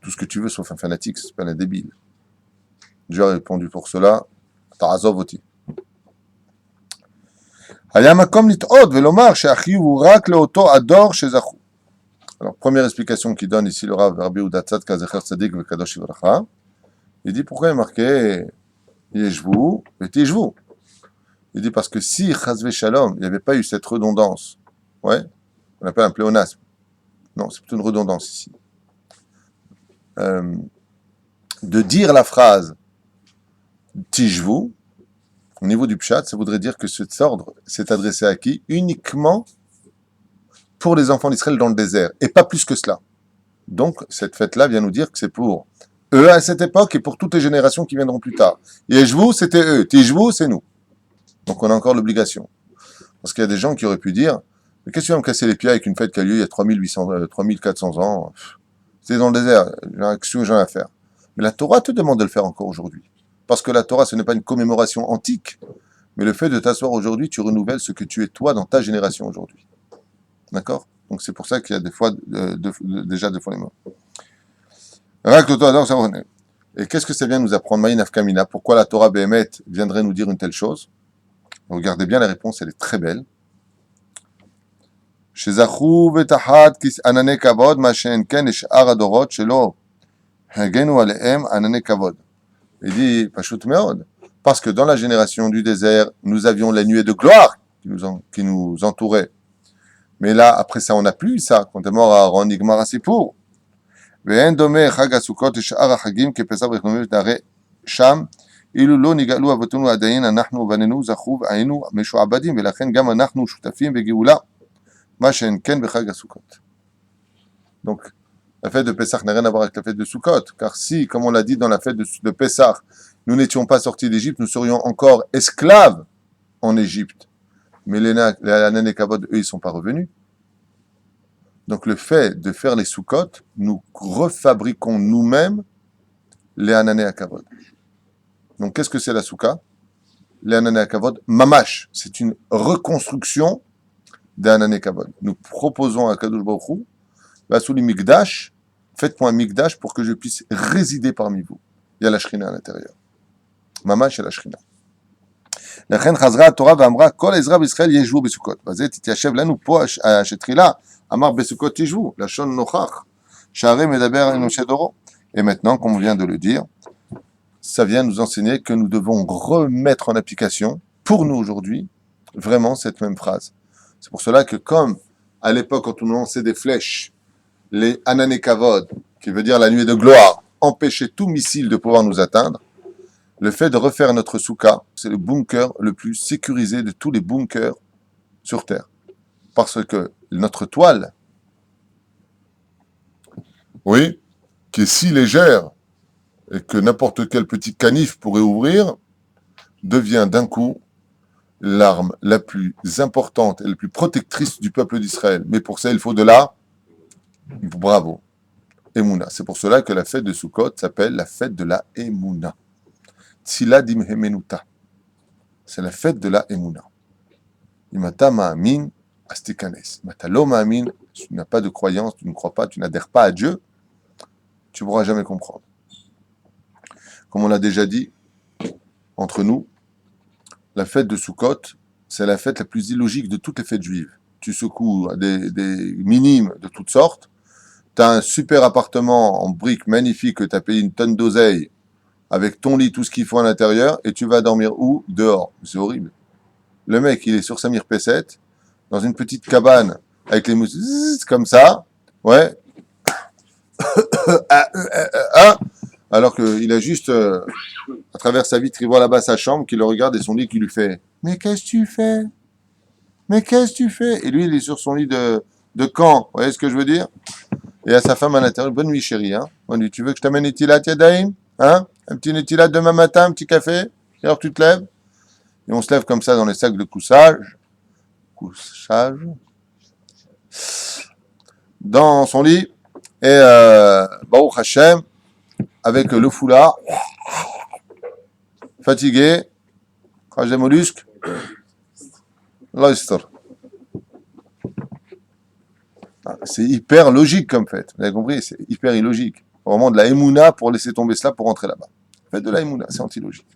tout ce que tu veux sauf un fanatique, ça s'appelle un débile. Dieu a répondu pour cela, Ta'azov oti. Alors, première explication qu'il donne ici le Rav Rabbi Yehuda Tzadka Zecher Tzadik Vekadosh Ivracha. Il dit pourquoi il est marqué Yeshvou et Tijvou. Il dit parce que si Chazve Shalom, il n'y avait pas eu cette redondance, ouais, on appelle un pléonasme. Non, c'est plutôt une redondance ici. De dire la phrase Tijvou, au niveau du Pshat, ça voudrait dire que cet ordre s'est adressé à qui? Uniquement pour les enfants d'Israël dans le désert, et pas plus que cela. Donc, cette fête-là vient nous dire que c'est pour eux à cette époque et pour toutes les générations qui viendront plus tard. Yeshvou, c'était eux. Tijvou, c'est nous. Donc, on a encore l'obligation. Parce qu'il y a des gens qui auraient pu dire, mais qu'est-ce que tu vas me casser les pieds avec une fête qui a lieu il y a 3400 ans? C'est dans le désert. Qu'est-ce que j'en ai à faire? Mais la Torah te demande de le faire encore aujourd'hui. Parce que la Torah, ce n'est pas une commémoration antique, mais le fait de t'asseoir aujourd'hui, tu renouvelles ce que tu es toi dans ta génération aujourd'hui. D'accord? Donc c'est pour ça qu'il y a des fois, déjà deux fois les morts. Et qu'est-ce que ça vient nous apprendre, Maïnaf Kamina? Pourquoi la Torah Behemet viendrait nous dire une telle chose? Regardez bien la réponse, elle est très belle. Chez Zachou Vetahad Kis Anane Kavod, Machen Ken et Sh'ar Adorot, Shelo Hagenu Aleem Anane Kavod. Il dit, Pashut Meod, parce que dans la génération du désert, nous avions les nuées de gloire qui nous entouraient. Mais là, après ça, on n'a plus ça. Quand est mort Aaron, Igmar Asipour. Ve'en domé Chag HaSukkot et Sh'ar HaChagim כפסח וחנונים ונראה שם, אילו לא נגאלו אבותינו עדיין, אנחנו ובנינו זכו והיינו משועבדים, ולכן גם אנחנו שותפים בגאולה, מה שאין כן בחג הסוכות. Donc, la fête de Pessah n'a rien à voir avec la fête de Sukkot, car si, comme on l'a dit dans la fête de Pessah, nous n'étions pas sortis d'Égypte, nous serions encore esclaves en Égypte. Mais les Anané Kavod, eux, ils ne sont pas revenus. Donc le fait de faire les Sukkot, nous refabriquons nous-mêmes les Anané Kavod. Donc qu'est-ce que c'est la Soukha? Les Anané Kavod, Mamash, c'est une reconstruction des Anané Kavod. Nous proposons à Kadosh Baruch Hu, Basuli Mikdash, faites-moi un Mikdash pour que je puisse résider parmi vous. Il y a la Shrina à l'intérieur. Mamash et la Shrina. לכן חזרה התורה ואמרה כל עזרא בישראל ישבו בסוכות. וזה תתיישב לנו פה שתחילה אמר בסוכות תשבו, לשון נוכח, שהרי מדבר עם משה דורו. Et maintenant, comme on vient de le dire, ça vient nous enseigner que nous devons remettre en application, pour nous aujourd'hui, vraiment cette même phrase. C'est pour cela que comme à l'époque, quand on lançait des flèches, les Anané Kavod, qui veut dire la nuée de gloire, empêchaient tout missile de pouvoir nous atteindre, le fait de refaire notre soukha, c'est le bunker le plus sécurisé de tous les bunkers sur Terre. Parce que notre toile, oui, qui est si légère et que n'importe quel petit canif pourrait ouvrir, devient d'un coup l'arme la plus importante et la plus protectrice du peuple d'Israël. Mais pour ça, il faut de la bravo, Emouna. C'est pour cela que la fête de Sukkot s'appelle la fête de la Emouna. Tzila dimhemenuta. C'est la fête de la Emouna. Imata ma'amin astikanes. Imata lo ma'amin, tu n'as pas de croyance, tu ne crois pas, tu n'adhères pas à Dieu, tu ne pourras jamais comprendre. Comme on l'a déjà dit, entre nous, la fête de Sukkot, c'est la fête la plus illogique de toutes les fêtes juives. Tu secoues des minimes de toutes sortes, tu as un super appartement en briques magnifique que tu as payé une tonne d'oseille, avec ton lit, tout ce qu'il faut à l'intérieur, et tu vas dormir où? Dehors. C'est horrible. Le mec, il est sur sa mirpessette, dans une petite cabane, avec les mousses, comme ça, ouais, alors qu'il a juste, à travers sa vitre, il voit là-bas sa chambre, qui le regarde, et son lit qui lui fait « Mais qu'est-ce que tu fais? Mais qu'est-ce que tu fais ?» Et lui, il est sur son lit de camp, vous voyez ce que je veux dire? Et à sa femme à l'intérieur, « Bonne nuit, chérie, hein? Bonne nuit, tu veux que je t'amène Netilat Yadayim? Hein? Un petit Netilat demain matin, un petit café? Et alors tu te lèves? » Et on se lève comme ça dans les sacs de couchage, dans son lit, et Baruch Hashem, avec le foulard, fatigué, crach des mollusques, l'oyster. C'est hyper logique comme fête, vous avez compris? C'est hyper illogique. Vraiment de la Emouna pour laisser tomber cela pour rentrer là-bas. Faites de la Emouna, c'est anti-logique.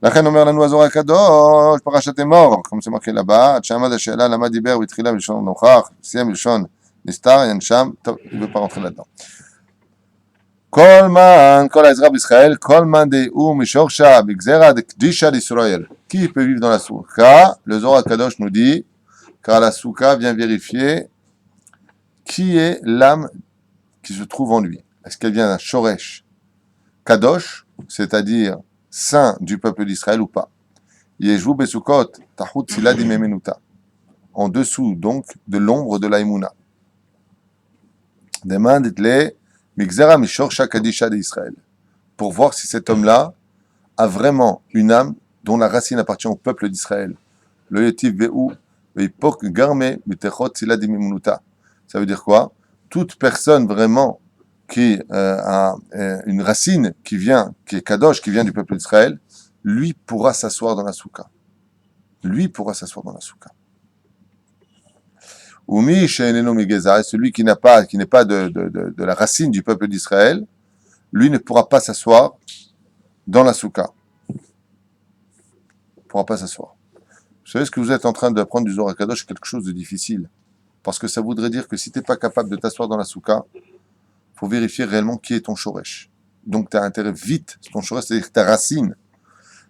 לכן אומר לנו הזוהר הקדוש, פרשת אמור, כמו שמראה là-bas, עד שעמד השאלה למה דיבר בתחילה בלשון נוכח, סיים בלשון נסתר, ינשם, טוב, il ne veut pas rentrer là-dedans. כל העזרה בישראל, כל מאן דהוא משורשה, בגזירא דקדישא לישראל. Qui peut vivre dans la soukha? Le Zohar Kadosh nous dit, car la soukha vient vérifier qui est l'âme qui se trouve en lui. Est-ce qu'elle vient d'un shoresh kadosh, c'est-à-dire saint du peuple d'Israël ou pas? Yeshvu besukot tahut tzila dimemenuta. En dessous donc de l'ombre de la Emouna. Demande-le migzera mishorcha kadisha d'Israël. Pour voir si cet homme-là a vraiment une âme dont la racine appartient au peuple d'Israël. Le yetiv ve'u ve'ipok garme mitechot tzila dimemenuta. Ça veut dire quoi? Toute personne vraiment qui a une racine qui est kadosh, qui vient du peuple d'Israël, lui pourra s'asseoir dans la soukha. Lui pourra s'asseoir dans la soukha. Umi she'eneno migeza, celui qui n'est pas de la racine du peuple d'Israël, lui ne pourra pas s'asseoir dans la soukha. Il ne pourra pas s'asseoir. Vous savez ce que vous êtes en train d'apprendre du Zohar Kadosh, c'est quelque chose de difficile. Parce que ça voudrait dire que si tu n'es pas capable de t'asseoir dans la soukha, il faut vérifier réellement qui est ton shoresh. Donc tu as intérêt vite, ton shoresh, c'est-à-dire ta racine,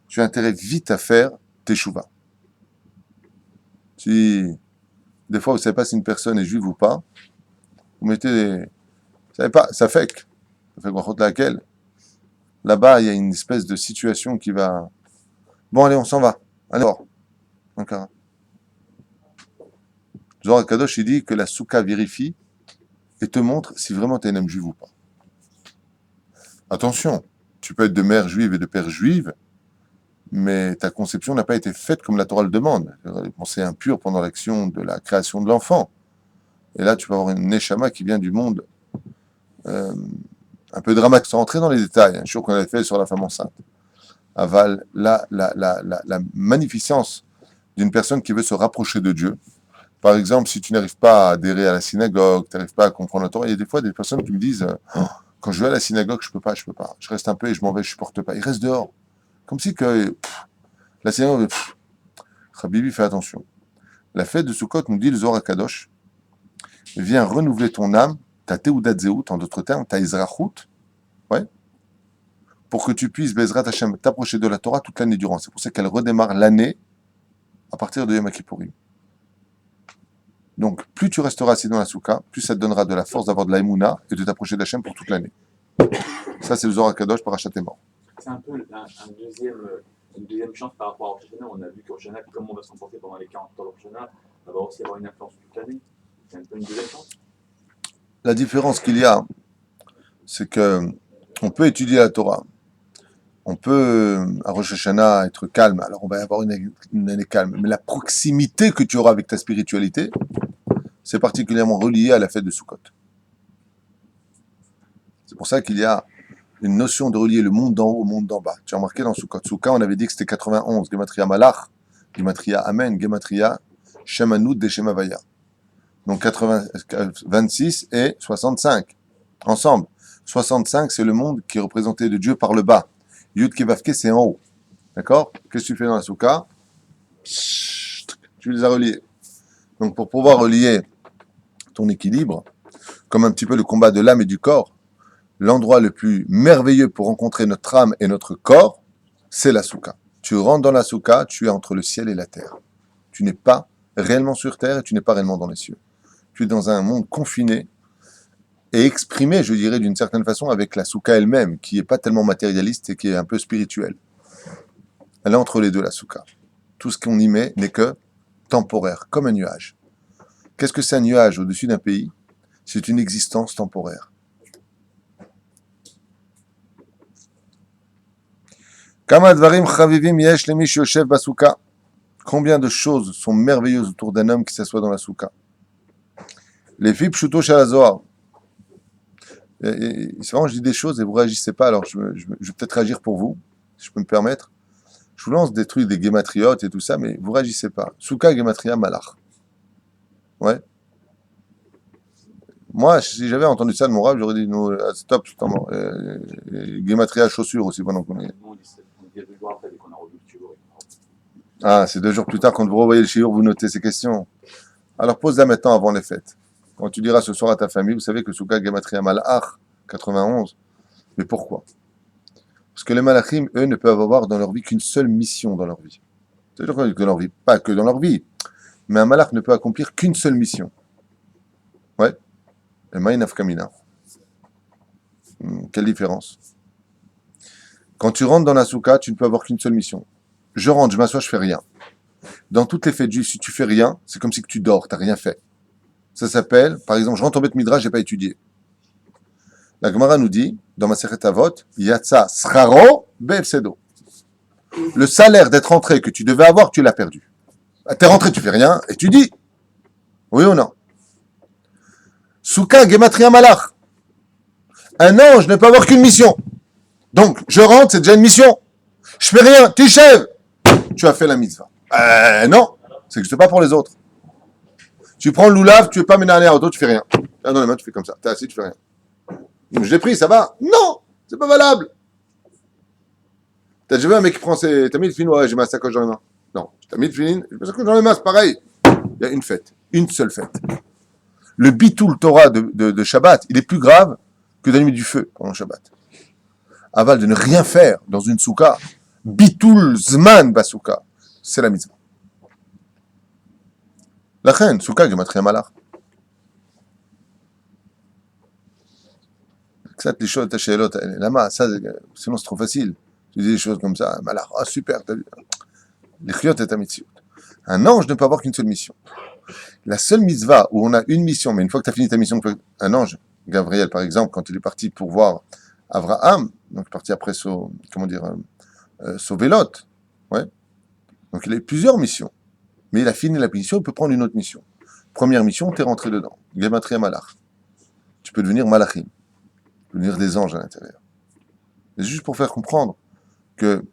tu as intérêt vite à faire teshuva. Si des fois vous ne savez pas si une personne est juive ou pas, vous mettez des... Vous savez pas, ça fait laquelle. Là-bas, il y a une espèce de situation qui va... Bon, allez, on s'en va. Allez, encore. Zohar Kadosh, il dit que la soukha vérifie et te montre si vraiment tu es un homme juif ou pas. Attention, tu peux être de mère juive et de père juive, mais ta conception n'a pas été faite comme la Torah le demande. Les pensées impures pendant l'action de la création de l'enfant. Et là, tu peux avoir une neshama qui vient du monde un peu dramatique, sans entrer dans les détails, un jour qu'on avait fait sur la femme enceinte. Aval, la magnificence d'une personne qui veut se rapprocher de Dieu. Par exemple, si tu n'arrives pas à adhérer à la synagogue, tu n'arrives pas à comprendre la Torah, il y a des fois des personnes qui me disent quand je vais à la synagogue, je peux pas. Je reste un peu et je m'en vais, je supporte pas. Ils restent dehors. Comme si que la synagogue, Habibi, fais attention. La fête de Sukkot, nous dit le Zohar Kadosh, vient renouveler ton âme, ta Teudat Zeut, en d'autres termes, ta Ezrachut, ouais, pour que tu puisses, Bezrat Hashem, t'approcher de la Torah toute l'année durant. C'est pour ça qu'elle redémarre l'année à partir de Yom Kippourim. Donc, plus tu resteras assis dans la soukha, plus ça te donnera de la force d'avoir de la Emouna et de t'approcher d'Hachem pour toute l'année. Ça, c'est le Zohar Kadosh par Parashat Emor. C'est un peu une deuxième chance par rapport à Rosh Hashanah. On a vu que Rosh Hashanah, comment on va se comporter pendant les 40 ans de Rosh Hashanah, Ça va aussi avoir une influence toute l'année. C'est un peu une deuxième chance. La différence qu'il y a, c'est que on peut étudier la Torah. On peut, à Rosh Hashanah, être calme. Alors, on va avoir une année calme. Mais la proximité que tu auras avec ta spiritualité, c'est particulièrement relié à la fête de Sukkot. C'est pour ça qu'il y a une notion de relier le monde d'en haut au monde d'en bas. Tu as remarqué dans Sukkot. Sukkot, on avait dit que c'était 91. Gematria Malach, Gematria Amen, Gematria Shemanout de Shemavaya. Donc 26 et 65. Ensemble. 65, c'est le monde qui est représenté de Dieu par le bas. Yud Kevavke, c'est en haut. D'accord? Qu'est-ce que tu fais dans la Souka? Tu les as reliés. Donc pour pouvoir relier ton équilibre, comme un petit peu le combat de l'âme et du corps, l'endroit le plus merveilleux pour rencontrer notre âme et notre corps, c'est la Souka. Tu rentres dans la Souka, tu es entre le ciel et la terre. Tu n'es pas réellement sur terre et tu n'es pas réellement dans les cieux. Tu es dans un monde confiné et exprimé, je dirais, d'une certaine façon avec la Souka elle-même, qui n'est pas tellement matérialiste et qui est un peu spirituelle. Elle est entre les deux, la Souka. Tout ce qu'on y met n'est que temporaire, comme un nuage. Qu'est-ce que c'est un nuage au-dessus d'un pays? C'est une existence temporaire. Combien de choses sont merveilleuses autour d'un homme qui s'assoit dans la Souka? Les filles pshuto shalazoar. C'est vraiment, je dis des choses et vous réagissez pas, alors je vais peut-être réagir pour vous, si je peux me permettre. Je vous lance des trucs, des gématriotes et tout ça, mais vous réagissez pas. Souka, gématria, malach. Ouais. Moi, si j'avais entendu ça de mon rêve, j'aurais dit, non, stop, gématria, chaussures aussi, pendant qu'on est. Nous, on dit 2 jours après, dès qu'on a revu le tuyau. Ah, c'est 2 jours plus tard, quand vous revoyez le shiur, vous notez ces questions. Alors pose-la maintenant avant les fêtes. Quand tu diras ce soir à ta famille, vous savez que Souka, gématria, malach, 91. Mais pourquoi? Parce que les malachim, eux, ne peuvent avoir dans leur vie qu'une seule mission dans leur vie. C'est-à-dire que dans leur vie, pas que dans leur vie. Mais un malach ne peut accomplir qu'une seule mission. Ouais. Le Ma'inaf Kamina. Quelle différence? Quand tu rentres dans la souka, tu ne peux avoir qu'une seule mission. Je rentre, je m'assois, je fais rien. Dans toutes les fêtes juives, si tu fais rien, c'est comme si que tu dors, tu n'as rien fait. Ça s'appelle, par exemple, je rentre au Beth Midrash, je n'ai pas étudié. La Gemara nous dit, dans ma Masechet Avot, Yatsa Scharo Be'efsedo. Le salaire d'être rentré que tu devais avoir, tu l'as perdu. Tu es rentré, tu fais rien, et tu dis. Oui ou non? Souka Gematria Malach. Un ange ne peut avoir qu'une mission. Donc, je rentre, c'est déjà une mission. Je fais rien, tu chèves. Tu as fait la mitzvah. Non, ça n'existe pas pour les autres. Tu prends le loulav, tu n'es pas ménané à auto, tu fais rien. Là, dans les mains, tu fais comme ça. Tu es assis, tu fais rien. Je l'ai pris, ça va? Non, c'est pas valable. T'as déjà vu un mec qui prend ses. T'as mis le film, ouais, j'ai ma sacoche dans les mains. Non, t'as mis le film, j'ai ma sacoche dans les mains, c'est pareil. Il y a une fête, une seule fête. Le bitul Torah de Shabbat, il est plus grave que d'allumer du feu pendant Shabbat. Aval de ne rien faire dans une souka, bitul zman basouka, c'est la mitzvah. La reine, souka, gematria malach. Ça, les choses, ta chélote, lama, ça, sinon c'est trop facile. Tu dis des choses comme ça, malach, ah super, t'as vu. Les chiyot et ta mitzvot. Un ange ne peut avoir qu'une seule mission. La seule mitzvah où on a une mission, mais une fois que tu as fini ta mission, un ange, Gabriel par exemple, quand il est parti pour voir Abraham, donc parti après sauver Lot, ouais. Donc il a eu plusieurs missions, mais il a fini la mission, il peut prendre une autre mission. Première mission, tu es rentré dedans, Gematria Malach. Tu peux devenir Malachim, tu peux devenir des anges à l'intérieur. C'est juste pour faire comprendre que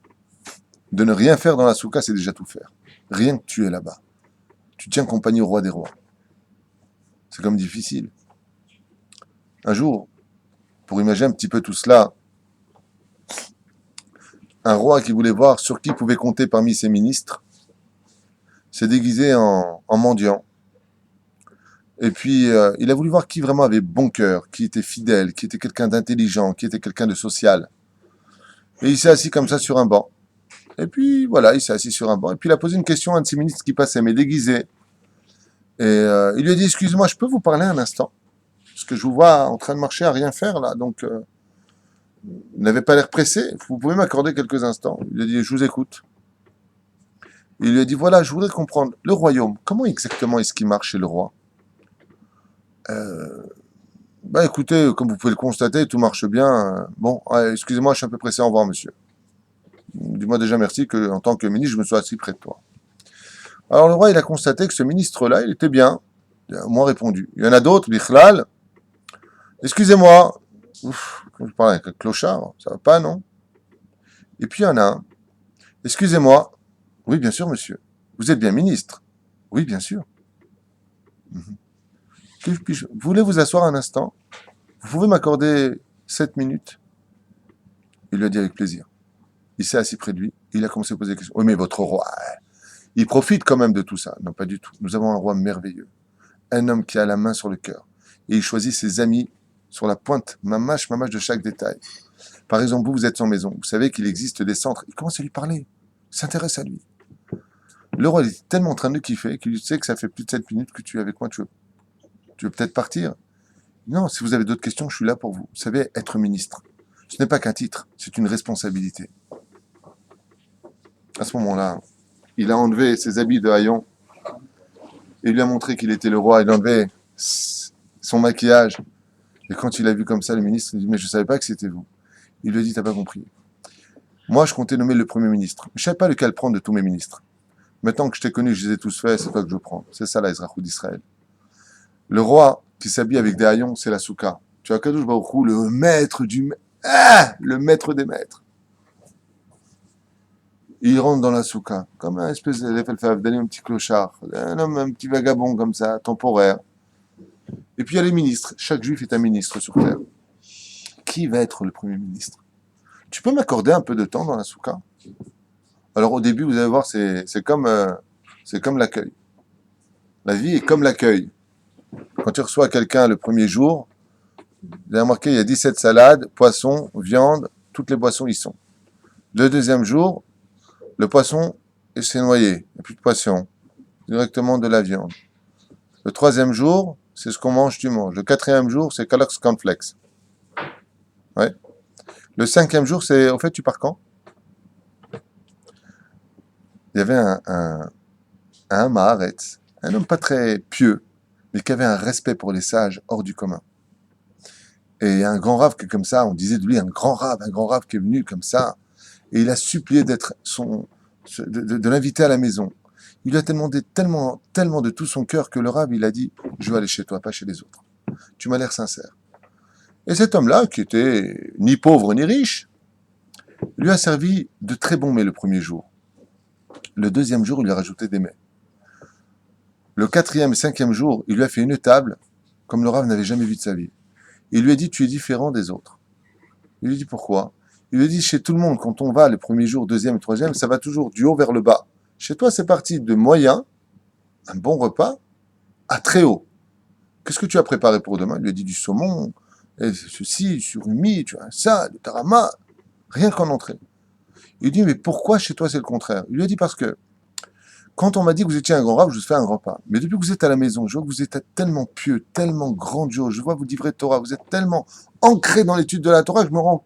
de ne rien faire dans la souka, c'est déjà tout faire. Rien que tu es là-bas. Tu tiens compagnie au roi des rois. C'est comme difficile. Un jour, pour imaginer un petit peu tout cela, un roi qui voulait voir sur qui pouvait compter parmi ses ministres s'est déguisé en mendiant. Et puis, il a voulu voir qui vraiment avait bon cœur, qui était fidèle, qui était quelqu'un d'intelligent, qui était quelqu'un de social. Et il s'est assis comme ça sur un banc. Et puis, voilà, il s'est assis sur un banc. Et puis, il a posé une question à un de ses ministres qui passait, mais déguisé. Et il lui a dit, excuse-moi, je peux vous parler un instant? Parce que je vous vois en train de marcher à rien faire, là. Donc, vous n'avez pas l'air pressé. Vous pouvez m'accorder quelques instants? Il a dit, je vous écoute. Il lui a dit, voilà, je voudrais comprendre, le royaume, comment exactement est-ce qu'il marche chez le roi? Euh, Bah écoutez, comme vous pouvez le constater, tout marche bien. Bon, excusez-moi, je suis un peu pressé, au revoir, monsieur. Dis-moi déjà merci que, en tant que ministre, je me sois assis près de toi. Alors le roi, il a constaté que ce ministre-là, il était bien. Il a au moins répondu. Il y en a d'autres, Bichlal. Excusez-moi. Ouf, je parle avec un clochard, ça va pas, non? Et puis il y en a un. Excusez-moi. Oui, bien sûr, monsieur. Vous êtes bien ministre? Oui, bien sûr. Mhm. Vous voulez vous asseoir un instant? Vous pouvez m'accorder 7 minutes? Il lui a dit avec plaisir. Il s'est assis près de lui. Il a commencé à poser des questions. Oui, mais votre roi, il profite quand même de tout ça. Non, pas du tout. Nous avons un roi merveilleux. Un homme qui a la main sur le cœur. Et il choisit ses amis sur la pointe, mamache de chaque détail. Par exemple, vous êtes sans maison. Vous savez qu'il existe des centres. Il commence à lui parler. Il s'intéresse à lui. Le roi il est tellement en train de kiffer qu'il sait que ça fait plus de 7 minutes que tu es avec moi. Tu veux peut-être partir? Non, si vous avez d'autres questions, je suis là pour vous. Vous savez, être ministre, ce n'est pas qu'un titre, c'est une responsabilité. À ce moment-là, il a enlevé ses habits de haillon et il lui a montré qu'il était le roi. Il a enlevé son maquillage. Et quand il a vu comme ça, le ministre, il dit, mais je ne savais pas que c'était vous. Il lui a dit, t'as pas compris. Moi, je comptais nommer le Premier ministre. Je ne savais pas lequel prendre de tous mes ministres. Maintenant que je t'ai connu, je les ai tous faits, c'est toi que je prends. C'est ça, la Ezrachou d'Israël. Le roi qui s'habille avec des haillons, c'est la souka. Tu as Kadosh Baruch Hu, le maître du... le maître des maîtres. Il rentre dans la souka, comme un espèce d'Avdali, un petit clochard, un homme, un petit vagabond comme ça, temporaire. Et puis il y a les ministres. Chaque juif est un ministre sur terre. Qui va être le Premier ministre? Tu peux m'accorder un peu de temps dans la souka? Alors au début, vous allez voir, c'est comme l'accueil. La vie est comme l'accueil. Quand tu reçois quelqu'un le premier jour, vous avez remarqué, il y a 17 salades, poissons, viande, toutes les boissons y sont. Le deuxième jour, le poisson s'est noyé, il n'y a plus de poisson, directement de la viande. Le troisième jour, c'est ce qu'on mange, tu manges. Le quatrième jour, c'est Kellogg's Cornflakes. Ouais. Le cinquième jour, c'est, au fait, tu pars quand? Il y avait un Maharetz, un homme pas très pieux, mais qui avait un respect pour les sages hors du commun. Et il y a un grand rave qui est comme ça, on disait de lui un grand rave qui est venu comme ça, et il a supplié de l'inviter à la maison. Il lui a demandé tellement de tout son cœur que le rave, il a dit, je veux aller chez toi, pas chez les autres. Tu m'as l'air sincère. Et cet homme-là, qui était ni pauvre ni riche, lui a servi de très bons mets le premier jour. Le deuxième jour, il lui a rajouté des mets. Le quatrième et cinquième jour, il lui a fait une table comme le rave n'avait jamais vu de sa vie. Il lui a dit, tu es différent des autres. Il lui a dit, pourquoi? Il lui a dit, chez tout le monde, quand on va le premier jour, deuxième et troisième, ça va toujours du haut vers le bas. Chez toi, c'est parti de moyen, un bon repas, à très haut. Qu'est-ce que tu as préparé pour demain? Il lui a dit du saumon, et ceci, surimi, tu vois, ça, du tarama, rien qu'en entrée. Il lui dit, mais pourquoi chez toi c'est le contraire? Il lui a dit, parce que quand on m'a dit que vous étiez un grand rave, je vous fais un grand pas. Mais depuis que vous êtes à la maison, je vois que vous êtes tellement pieux, tellement grandiose, je vois vous livrer de Torah, vous êtes tellement ancré dans l'étude de la Torah, que je me rends...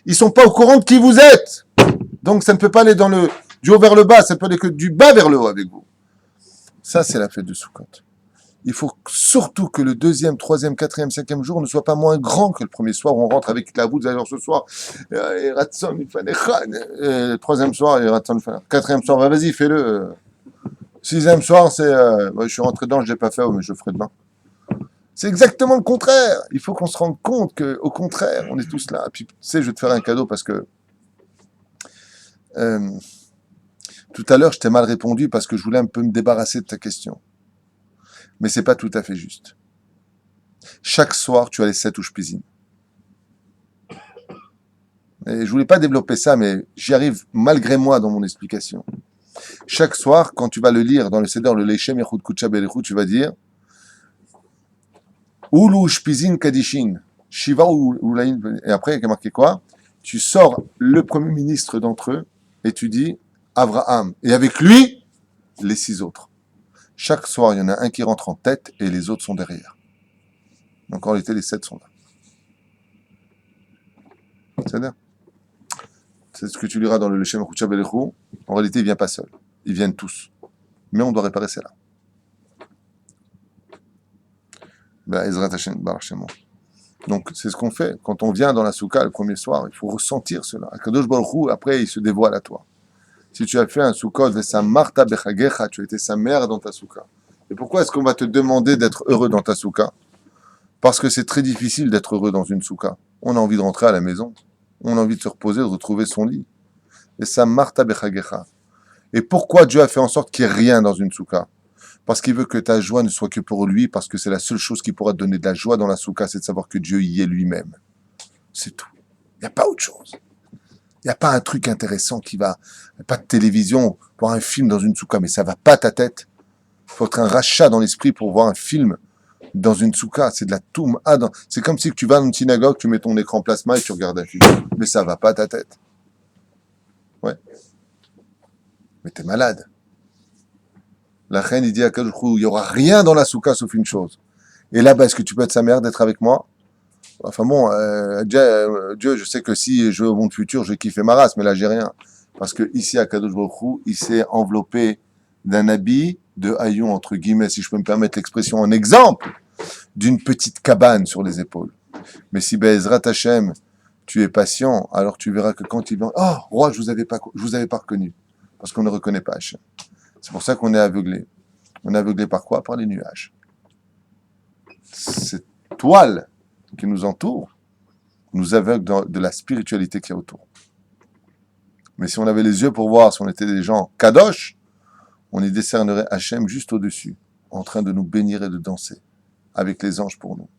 Ils sont pas au courant de qui vous êtes. Donc ça ne peut pas aller du haut vers le bas, ça peut aller que du bas vers le haut avec vous. Ça, c'est la fête de Sukkot. Il faut surtout que le deuxième, troisième, quatrième, cinquième jour ne soit pas moins grand que le premier soir où on rentre avec la voûte. D'ailleurs, ce soir, troisième soir, quatrième soir, vas-y, fais-le. Sixième soir, c'est, je suis rentré dedans, je l'ai pas fait, mais je le ferai demain. C'est exactement le contraire. Il faut qu'on se rende compte qu'au contraire, on est tous là. Puis, tu sais, je vais te faire un cadeau parce que tout à l'heure, je t'ai mal répondu parce que je voulais un peu me débarrasser de ta question. Mais c'est pas tout à fait juste. Chaque soir, tu as les 7 Ushpizim. Et je voulais pas développer ça, mais j'y arrive malgré moi dans mon explication. Chaque soir, quand tu vas le lire dans le Seder, le Leichem Yachud Kutsha Berichut, tu vas dire Ulu Ushpizin Kadishin, Shiva Ulain. Et après, il y a marqué quoi? Tu sors le premier ministre d'entre eux et tu dis Abraham. Et avec lui, les 6 autres. Chaque soir, il y en a un qui rentre en tête et les autres sont derrière. Donc en réalité, les 7 sont là. C'est-à-dire, c'est ce que tu liras dans le Leichem Yachud Berichut. En réalité, il ne vient pas seul. ils viennent tous. Mais on doit réparer celle-là. Donc, c'est ce qu'on fait. Quand on vient dans la soukha le premier soir, il faut ressentir cela. Akadosh Baruch Hu, après, il se dévoile à toi. Si tu as fait un soukot, Marta Bechagecha, tu as été sa mère dans ta soukha. Et pourquoi est-ce qu'on va te demander d'être heureux dans ta soukha? Parce que c'est très difficile d'être heureux dans une soukha. On a envie de rentrer à la maison. On a envie de se reposer, de retrouver son lit. Et ça, Marta Bechagecha. Et pourquoi Dieu a fait en sorte qu'il n'y ait rien dans une soukha? Parce qu'il veut que ta joie ne soit que pour lui, parce que c'est la seule chose qui pourra te donner de la joie dans la soukha, c'est de savoir que Dieu y est lui-même. C'est tout. Il n'y a pas autre chose. Il n'y a pas un truc intéressant qui va... Pas de télévision, voir un film dans une soukha, mais ça va pas ta tête. Il faut être un rachat dans l'esprit pour voir un film dans une soukha. C'est de la touma. C'est comme si tu vas dans une synagogue, tu mets ton écran plasma et tu regardes un film. Mais ça va pas ta tête. Ouais. Mais t'es malade. La reine, il dit à Kadosh, il n'y aura rien dans la soukha sauf une chose. Et là, est-ce que tu peux être sa mère, d'être avec moi? Enfin bon, Dieu, je sais que si je vais au monde futur, je vais kiffer ma race, mais là, j'ai rien. Parce que ici, à Kadosh Baruch Hu, il s'est enveloppé d'un habit de haillon, entre guillemets, si je peux me permettre l'expression en exemple, d'une petite cabane sur les épaules. Mais si Be'ezrat Hashem, tu es patient, alors tu verras que quand il vient, oh, roi, je vous avais pas reconnu. Parce qu'on ne reconnaît pas Hashem. C'est pour ça qu'on est aveuglé. On est aveuglé par quoi? Par les nuages. Cette toile qui nous entoure nous aveugle de la spiritualité qu'il y a autour. Mais si on avait les yeux pour voir, si on était des gens kadosh, on y décernerait Hachem juste au-dessus, en train de nous bénir et de danser, avec les anges pour nous,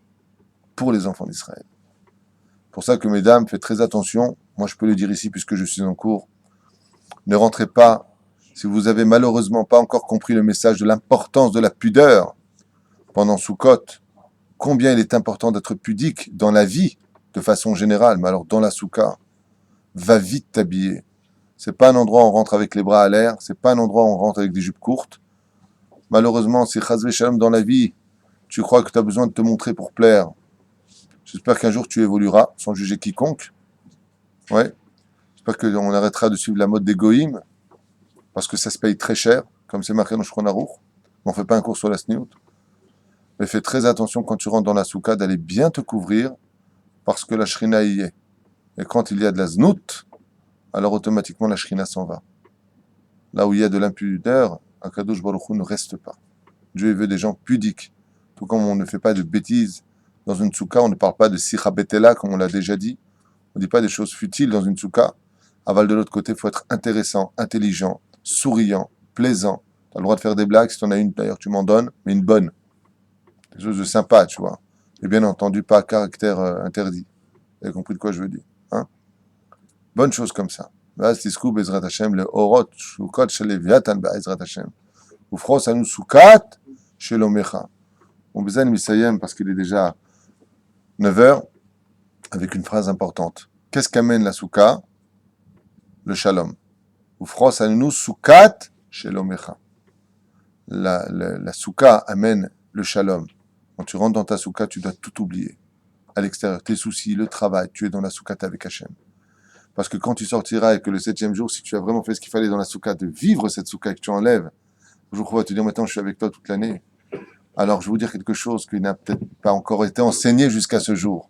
pour les enfants d'Israël. Pour ça que, mesdames, faites très attention, moi je peux le dire ici puisque je suis en cours, ne rentrez pas, si vous avez malheureusement pas encore compris le message de l'importance de la pudeur pendant Sukkot, combien il est important d'être pudique dans la vie, de façon générale, mais alors dans la soukha, va vite t'habiller. C'est pas un endroit où on rentre avec les bras à l'air, c'est pas un endroit où on rentre avec des jupes courtes. Malheureusement, si chas v'shalom dans la vie, tu crois que tu as besoin de te montrer pour plaire, j'espère qu'un jour tu évolueras, sans juger quiconque. Ouais. J'espère qu'on arrêtera de suivre la mode des goïms, parce que ça se paye très cher, comme c'est marqué dans Shulchan Aruch. On ne fait pas un cours sur la sniout. Mais fais très attention quand tu rentres dans la soukha d'aller bien te couvrir, parce que la shrina y est. Et quand il y a de la znout, alors automatiquement la shrina s'en va. Là où il y a de l'impudeur, Akadosh Baruch Hu ne reste pas. Dieu veut des gens pudiques. Tout comme on ne fait pas de bêtises dans une soukha, on ne parle pas de sicha betela, comme on l'a déjà dit. On ne dit pas des choses futiles dans une soukha. Aval de l'autre côté, il faut être intéressant, intelligent, souriant, plaisant. Tu as le droit de faire des blagues, si tu en as une d'ailleurs, tu m'en donnes, mais une bonne. Des choses de sympa, tu vois. Et bien entendu, pas à caractère interdit. Vous avez compris de quoi je veux dire, hein? Bonne chose comme ça. Vaz tisku bezrat Hashem le orot shukot shel Leviatan bezrat Hashem. Ufros anu sukat shel Omecha. On besoin de Misayem parce qu'il est déjà 9h avec une phrase importante. Qu'est-ce qu'amène la soukha? Le shalom. Ufros anu sukat shel Omecha. La soukha amène le shalom. Quand tu rentres dans ta soukha, tu dois tout oublier. À l'extérieur, tes soucis, le travail, tu es dans la soukha avec Hachem. Parce que quand tu sortiras et que le 7e jour, si tu as vraiment fait ce qu'il fallait dans la soukha, de vivre cette soukha et que tu enlèves, le jour où on va te dire maintenant je suis avec toi toute l'année, alors je vais vous dire quelque chose qui n'a peut-être pas encore été enseigné jusqu'à ce jour.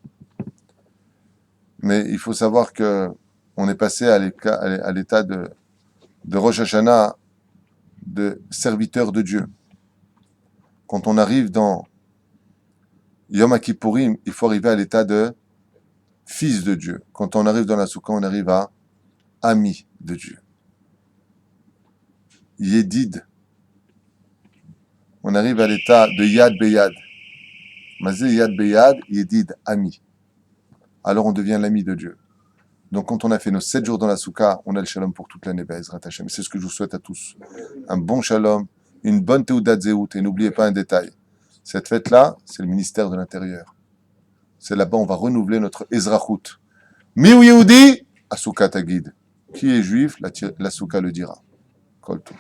Mais il faut savoir que on est passé à l'état de Rosh Hashanah, de serviteur de Dieu. Quand on arrive dans Yom Kippourim, il faut arriver à l'état de fils de Dieu. Quand on arrive dans la soukha, on arrive à ami de Dieu. Yedid. On arrive à l'état de Yad Beyad. Mazé Yad Beyad, Yedid, ami. Alors on devient l'ami de Dieu. Donc quand on a fait nos 7 jours dans la soukha, on a le shalom pour toute l'année, Be'ezrat Hashem. C'est ce que je vous souhaite à tous. Un bon shalom, une bonne Teudat Zehut. Et n'oubliez pas un détail. Cette fête-là, c'est le ministère de l'Intérieur. C'est là-bas on va renouveler notre Ezrachut. Miou Yehudi, Asouka Tagid. Qui est juif, la soukha le dira. Kol Tov.